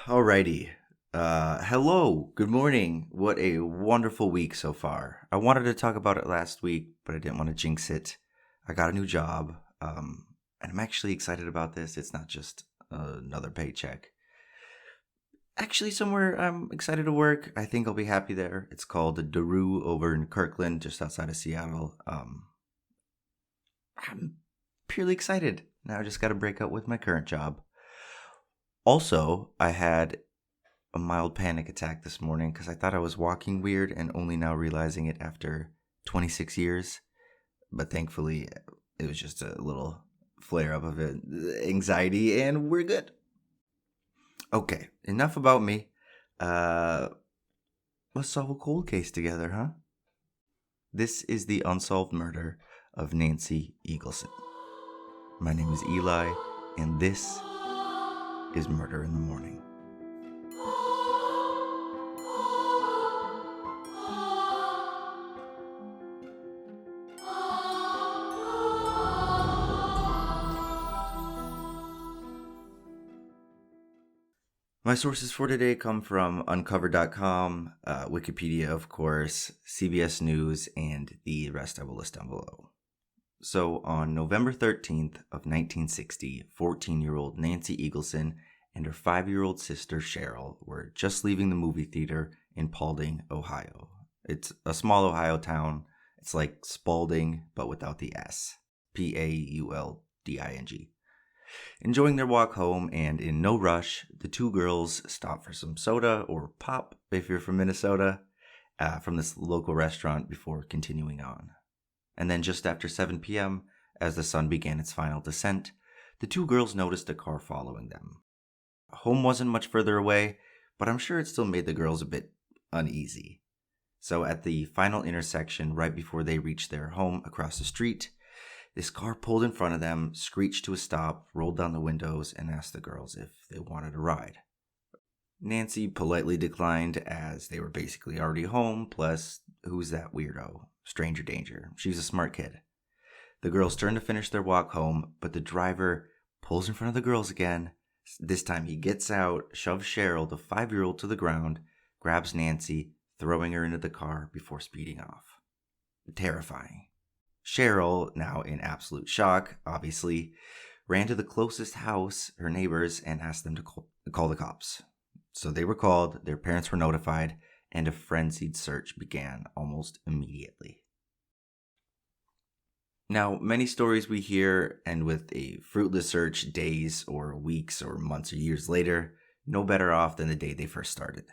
Alrighty. Hello. Good morning. What a wonderful week so far. I wanted to talk about it last week, but I didn't want to jinx it. I got a new job, and I'm actually excited about this. It's not just another paycheck. Actually, somewhere I'm excited to work. I think I'll be happy there. It's called Daru over in Kirkland, just outside of Seattle. I'm purely excited. Now I just got to break up with my current job. Also, I had a mild panic attack this morning because I thought I was walking weird and only now realizing it after 26 years. But thankfully, it was just a little flare up of anxiety and we're good. Okay, enough about me. Let's solve a cold case together, huh? This is the unsolved murder of Nancy Eagleson. My name is Eli, and this is Murder in the Morning. My sources for today come from Uncover.com, Wikipedia, of course, CBS News, and the rest I will list down below. So, on November 13th of 1960, 14-year-old Nancy Eagleson and her 5-year-old sister Cheryl were just leaving the movie theater in Spaulding, Ohio. It's a small Ohio town. It's like Spaulding, but without the S. Paulding. Enjoying their walk home and in no rush, the two girls stop for some soda or pop, if you're from Minnesota, from this local restaurant before continuing on. And then just after 7 p.m., as the sun began its final descent, the two girls noticed a car following them. Home wasn't much further away, but I'm sure it still made the girls a bit uneasy. So at the final intersection, right before they reached their home across the street, this car pulled in front of them, screeched to a stop, rolled down the windows, and asked the girls if they wanted a ride. Nancy politely declined as they were basically already home, plus, who's that weirdo? Stranger danger. She's a smart kid. The girls turn to finish their walk home, but the driver pulls in front of the girls again. This time he gets out, shoves Cheryl, the 5-year-old, to the ground, grabs Nancy, throwing her into the car before speeding off. Terrifying. Cheryl, now in absolute shock, obviously, ran to the closest house, her neighbors, and asked them to call the cops. So they were called, their parents were notified, and a frenzied search began almost immediately. Now, many stories we hear end with a fruitless search days or weeks or months or years later, no better off than the day they first started.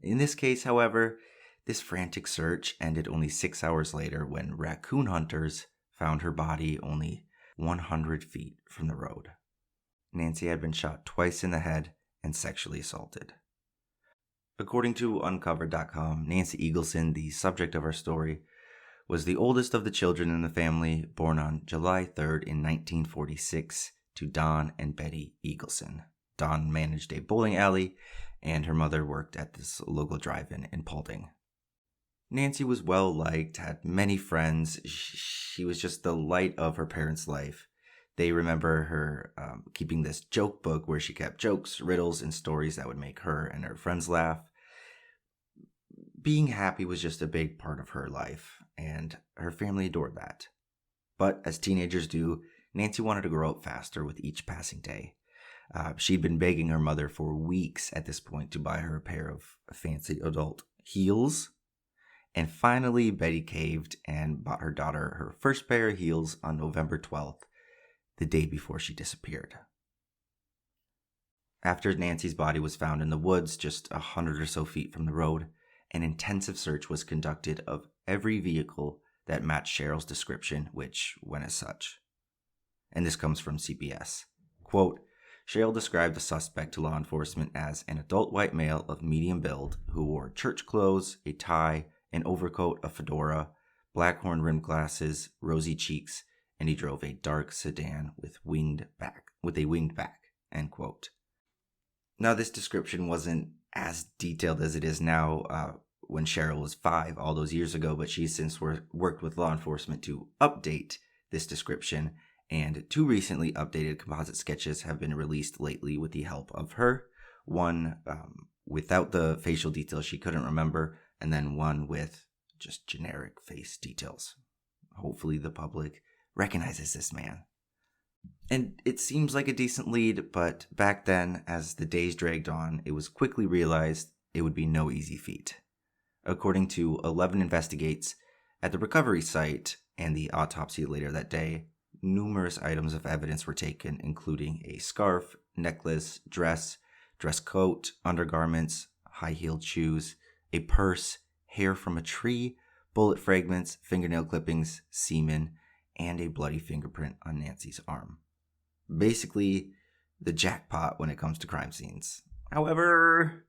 In this case, however, this frantic search ended only 6 hours later when raccoon hunters found her body only 100 feet from the road. Nancy had been shot twice in the head and sexually assaulted. According to Uncover.com, Nancy Eagleson, the subject of our story, was the oldest of the children in the family, born on July 3rd in 1946 to Don and Betty Eagleson. Don managed a bowling alley, and her mother worked at this local drive-in in Spaulding. Nancy was well-liked, had many friends. She was just the light of her parents' life. They remember her keeping this joke book where she kept jokes, riddles, and stories that would make her and her friends laugh. Being happy was just a big part of her life, and her family adored that. But as teenagers do, Nancy wanted to grow up faster with each passing day. She'd been begging her mother for weeks at this point to buy her a pair of fancy adult heels. And finally, Betty caved and bought her daughter her first pair of heels on November 12th, the day before she disappeared. After Nancy's body was found in the woods just 100 or so feet from the road, an intensive search was conducted of every vehicle that matched Cheryl's description, which went as such. And this comes from CBS. Quote, Cheryl described the suspect to law enforcement as an adult white male of medium build who wore church clothes, a tie, an overcoat, a fedora, black horn-rimmed glasses, rosy cheeks, and he drove a dark sedan with a winged back, end quote. Now, this description wasn't as detailed as it is now when Cheryl was 5 all those years ago, but she's since worked with law enforcement to update this description, and 2 recently updated composite sketches have been released lately with the help of her. one without the facial details she couldn't remember, and then one with just generic face details. Hopefully the public recognizes this man. And it seems like a decent lead, but back then, as the days dragged on, it was quickly realized it would be no easy feat. According to 11 Investigates, at the recovery site and the autopsy later that day, numerous items of evidence were taken, including a scarf, necklace, dress coat, undergarments, high-heeled shoes, a purse, hair from a tree, bullet fragments, fingernail clippings, semen, and a bloody fingerprint on Nancy's arm. Basically, the jackpot when it comes to crime scenes. However,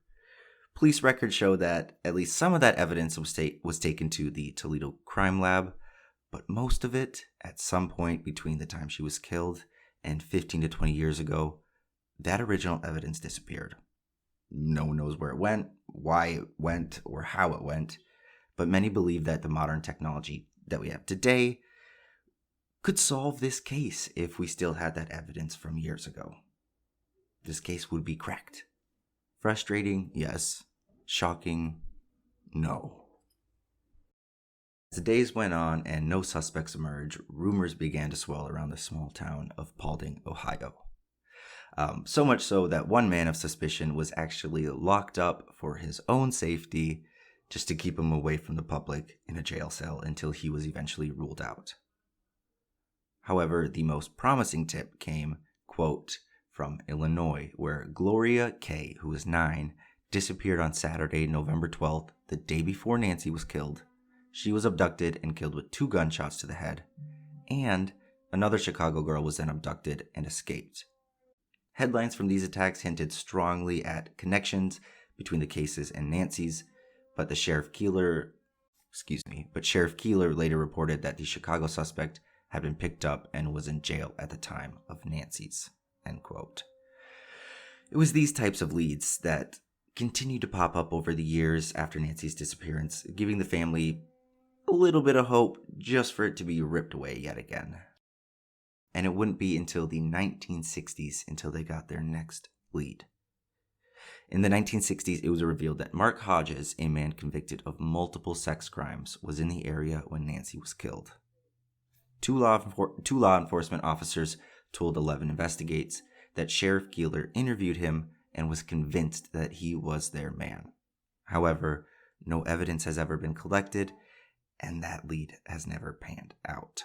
police records show that at least some of that evidence was taken to the Toledo Crime Lab, but most of it, at some point between the time she was killed and 15 to 20 years ago, that original evidence disappeared. No one knows where it went, why it went, or how it went, but many believe that the modern technology that we have today could solve this case if we still had that evidence from years ago. This case would be cracked. Frustrating, yes. Shocking, no. As the days went on and no suspects emerged, rumors began to swell around the small town of Spaulding, Ohio. So much so that one man of suspicion was actually locked up for his own safety, just to keep him away from the public in a jail cell until he was eventually ruled out. However, the most promising tip came, quote, from Illinois, where Gloria K., who was 9, disappeared on Saturday, November 12th, the day before Nancy was killed. She was abducted and killed with 2 gunshots to the head, and another Chicago girl was then abducted and escaped. Headlines from these attacks hinted strongly at connections between the cases and Nancy's, but Sheriff Keeler later reported that the Chicago suspect had been picked up and was in jail at the time of Nancy's, end quote. It was these types of leads that continued to pop up over the years after Nancy's disappearance, giving the family a little bit of hope just for it to be ripped away yet again. And it wouldn't be until the 1960s until they got their next lead. In the 1960s, it was revealed that Mark Hodges, a man convicted of multiple sex crimes, was in the area when Nancy was killed. Two law enforcement officers told 11 Investigates that Sheriff Keeler interviewed him and was convinced that he was their man. However, no evidence has ever been collected, and that lead has never panned out.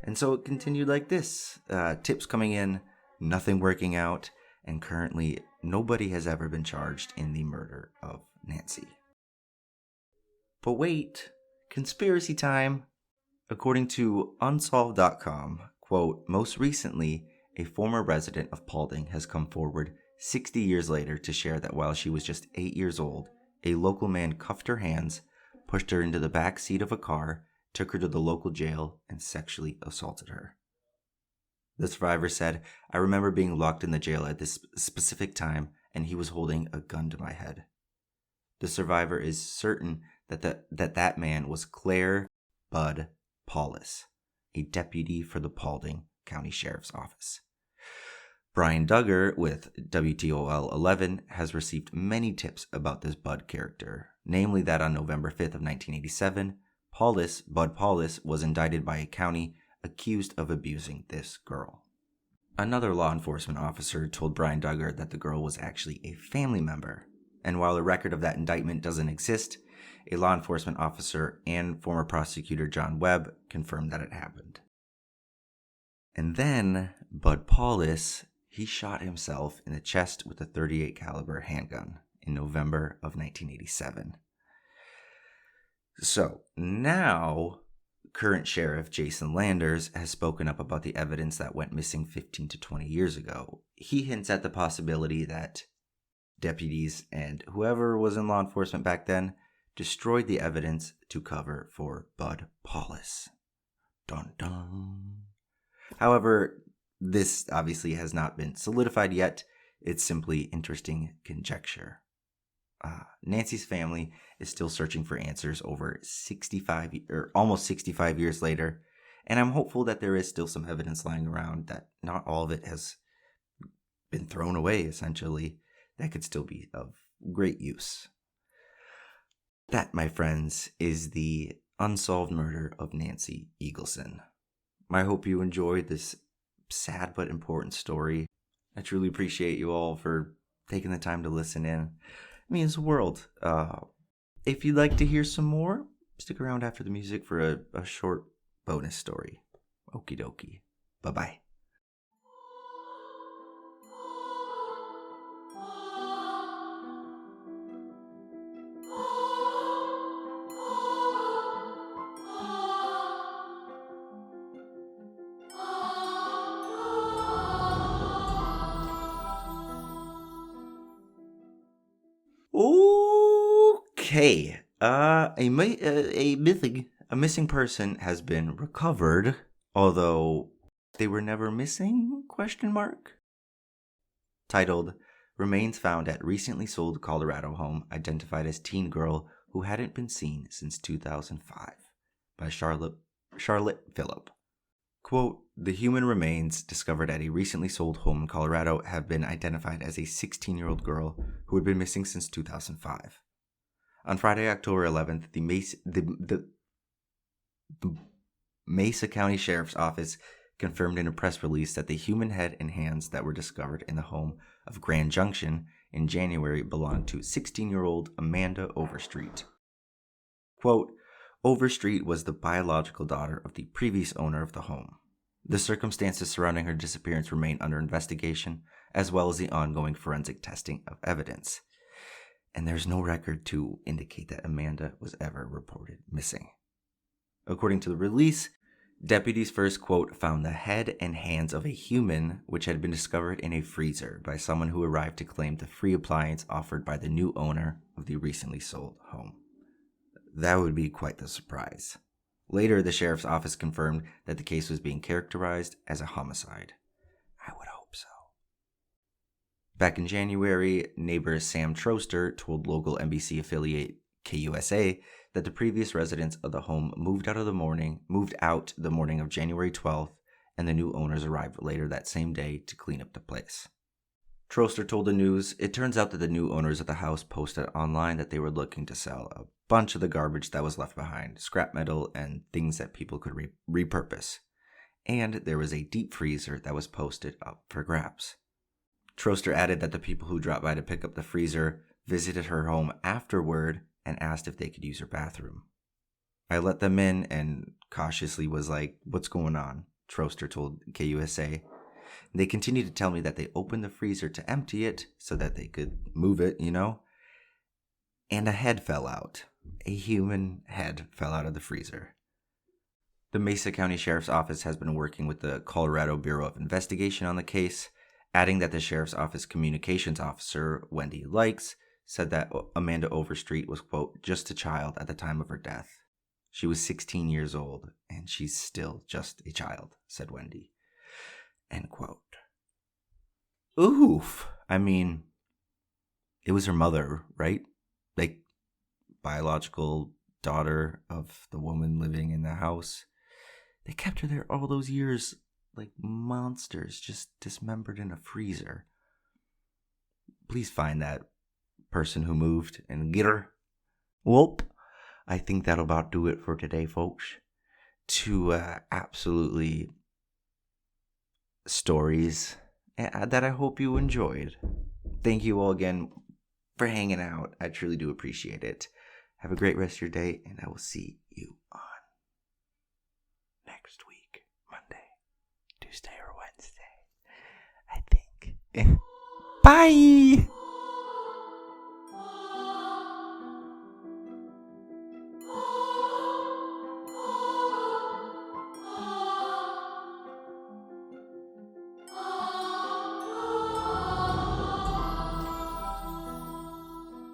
And so it continued like this. Tips coming in, nothing working out, and currently nobody has ever been charged in the murder of Nancy. But wait, conspiracy time. According to Unsolved.com, quote, most recently, a former resident of Spaulding has come forward 60 years later to share that while she was just 8 years old, a local man cuffed her hands, pushed her into the back seat of a car, took her to the local jail, and sexually assaulted her. The survivor said, I remember being locked in the jail at this specific time, and he was holding a gun to my head. The survivor is certain that man was Claire Bud Paulus, a deputy for the Spaulding County Sheriff's Office. Brian Duggar with WTOL 11 has received many tips about this Bud character, namely that on November 5th of 1987, Bud Paulus was indicted by a county accused of abusing this girl. Another law enforcement officer told Brian Duggar that the girl was actually a family member, and while a record of that indictment doesn't exist, a law enforcement officer and former prosecutor John Webb confirmed that it happened. And then Bud Paulus, he shot himself in the chest with a .38 caliber handgun in November of 1987. So now, current Sheriff Jason Landers has spoken up about the evidence that went missing 15 to 20 years ago. He hints at the possibility that deputies and whoever was in law enforcement back then destroyed the evidence to cover for Bud Paulus. Dun dun. However, this obviously has not been solidified yet. It's simply interesting conjecture. Nancy's family is still searching for answers over almost 65 years later, and I'm hopeful that there is still some evidence lying around, that not all of it has been thrown away, essentially, that could still be of great use. That, my friends, is the unsolved murder of Nancy Eagleson. I hope you enjoyed this sad but important story. I truly appreciate you all for taking the time to listen in. It means the world. If you'd like to hear some more, stick around after the music for a short bonus story. Okie dokie. Bye-bye. Okay. A missing person has been recovered, although they were never missing? Question mark. Titled "Remains Found at Recently Sold Colorado Home Identified as Teen Girl Who Hadn't Been Seen Since 2005" by Charlotte Phillip. Quote, "The human remains discovered at a recently sold home in Colorado have been identified as a 16-year-old girl who had been missing since 2005. On Friday, October 11th, the Mesa County Sheriff's Office confirmed in a press release that the human head and hands that were discovered in the home of Grand Junction in January belonged to 16-year-old Amanda Overstreet. Quote, Overstreet was the biological daughter of the previous owner of the home. The circumstances surrounding her disappearance remain under investigation, as well as the ongoing forensic testing of evidence. And there's no record to indicate that Amanda was ever reported missing. According to the release, deputies first, quote, found the head and hands of a human which had been discovered in a freezer by someone who arrived to claim the free appliance offered by the new owner of the recently sold home. That would be quite the surprise. Later, the sheriff's office confirmed that the case was being characterized as a homicide. I would hope so. Back in January, neighbor Sam Troster told local NBC affiliate KUSA that the previous residents of the home moved out the morning of January 12th, and the new owners arrived later that same day to clean up the place. Troster told the news, it turns out that the new owners of the house posted online that they were looking to sell a bunch of the garbage that was left behind, scrap metal, and things that people could repurpose. And there was a deep freezer that was posted up for grabs. Troster added that the people who dropped by to pick up the freezer visited her home afterward and asked if they could use her bathroom. I let them in and cautiously was like, "What's going on?" Troster told KUSA. They continued to tell me that they opened the freezer to empty it so that they could move it, and a head fell out. A human head fell out of the freezer. The Mesa County Sheriff's Office has been working with the Colorado Bureau of Investigation on the case, adding that the Sheriff's Office Communications Officer, Wendy Likes, said that Amanda Overstreet was, quote, just a child at the time of her death. She was 16 years old, and she's still just a child, said Wendy. End quote. Oof. I mean, it was her mother, right? Like, biological daughter of the woman living in the house. They kept her there all those years like monsters, just dismembered in a freezer. Please find that person who moved and get her. Well, I think that'll about do it for today, folks. Two absolutely stories that I hope you enjoyed. Thank you all again for hanging out. I truly do appreciate it. Have a great rest of your day, and I will see you on next week, Monday, Tuesday, or Wednesday, I think. Bye!